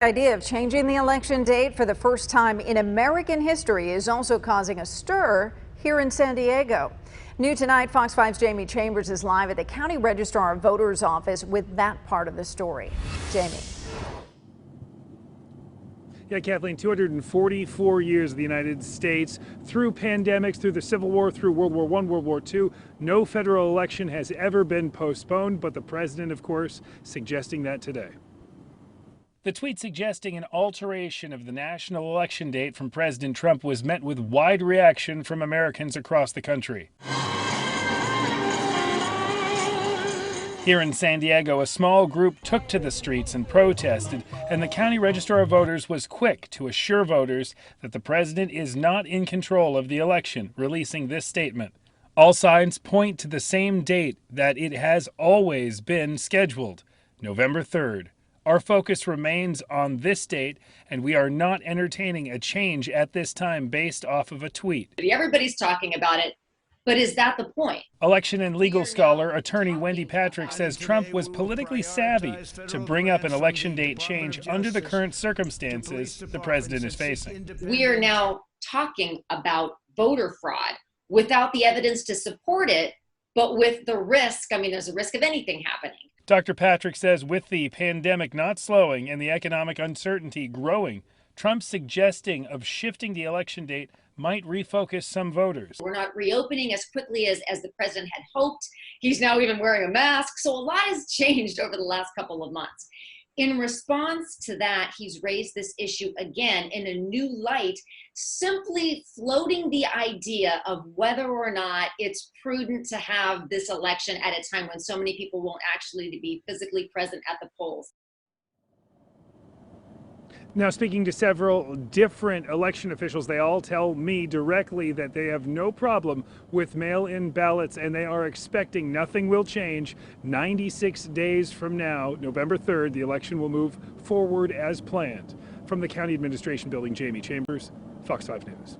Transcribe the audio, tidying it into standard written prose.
The idea of changing the election date for the first time in American history is also causing a stir here in San Diego. New tonight, Fox 5's Jamie Chambers is live at the County Registrar of Voters office with that part of the story. Jamie. Yeah, Kathleen, 244 years of the United States, through pandemics, through the Civil War, through World War I, World War II, no federal election has ever been postponed, but the president, of course, suggesting that today. The tweet suggesting an alteration of the national election date from President Trump was met with wide reaction from Americans across the country. Here in San Diego, a small group took to the streets and protested, and the County Registrar of Voters was quick to assure voters that the president is not in control of the election, releasing this statement. All signs point to the same date that it has always been scheduled, November 3rd. Our focus remains on this date, and we are not entertaining a change at this time based off of a tweet. Everybody's talking about it, but is that the point? Election and legal scholar attorney Wendy Patrick says Trump was politically savvy to bring up an election date change under the current circumstances the president is facing. We are now talking about voter fraud without the evidence to support it, but with the risk, there's a risk of anything happening. Dr. Patrick says with the pandemic not slowing and the economic uncertainty growing, Trump's suggesting of shifting the election date might refocus some voters. We're not reopening as quickly as the president had hoped. He's now even wearing a mask. So a lot has changed over the last couple of months. In response to that, he's raised this issue again in a new light, simply floating the idea of whether or not it's prudent to have this election at a time when so many people won't actually be physically present at the polls. Now, speaking to several different election officials, they all tell me directly that they have no problem with mail-in ballots, and they are expecting nothing will change. 96 days from now, November 3rd, the election will move forward as planned. From the County Administration Building, Jamie Chambers, Fox 5 News.